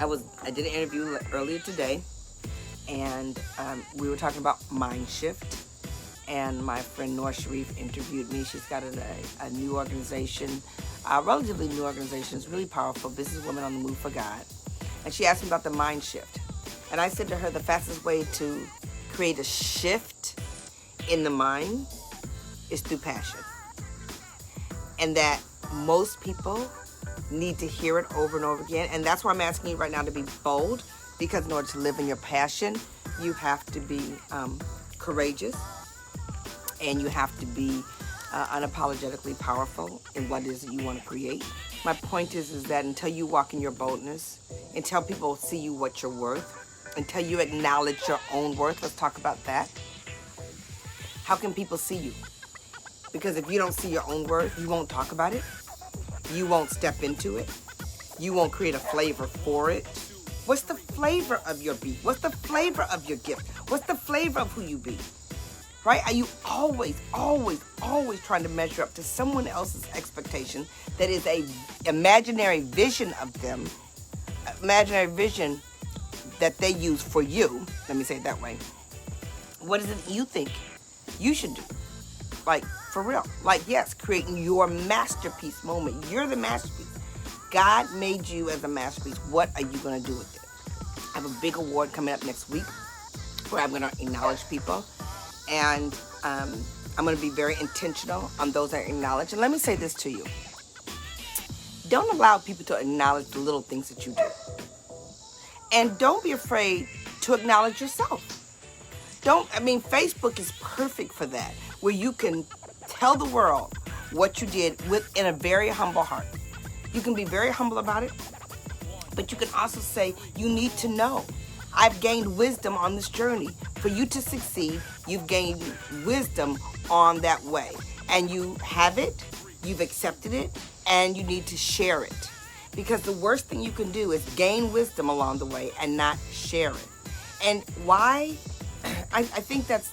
I did an interview earlier today, and we were talking about mind shift. And my friend Noor Sharif interviewed me. She's got a new organization, a relatively new organization. It's really powerful. Businesswoman on the Move for God. And she asked me about the mind shift. And I said to her, the fastest way to create a shift in the mind is through passion. And that most people need to hear it over and over again. And that's why I'm asking you right now to be bold, because in order to live in your passion, you have to be courageous, and you have to be unapologetically powerful in what it is that you want to create. My point is that until you walk in your boldness, until people see you what you're worth, until you acknowledge your own worth, let's talk about that. How can people see you? Because if you don't see your own worth, you won't talk about it. You won't step into it. You won't create a flavor for it. What's the flavor of your beat? What's the flavor of your gift? What's the flavor of who you be? Right? Are you always trying to measure up to someone else's expectation that is a imaginary vision of them, imaginary vision that they use for you? Let me say it that way. What is it you think you should do? Like, for real. Like, yes, creating your masterpiece moment. You're the masterpiece. God made you as a masterpiece. What are you going to do with it? I have a big award coming up next week where I'm going to acknowledge people. And I'm going to be very intentional on those I acknowledge. And let me say this to you. Don't allow people to acknowledge the little things that you do. And don't be afraid to acknowledge yourself. Facebook is perfect for that, where you can tell the world what you did in a very humble heart. You can be very humble about it, but you can also say, you need to know. I've gained wisdom on this journey. For you to succeed, you've gained wisdom on that way. And you have it, you've accepted it, and you need to share it. Because the worst thing you can do is gain wisdom along the way and not share it. And why? I think that's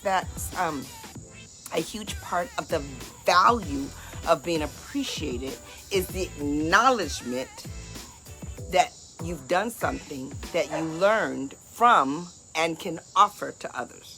a huge part of the value of being appreciated is the acknowledgement that you've done something that you learned from and can offer to others.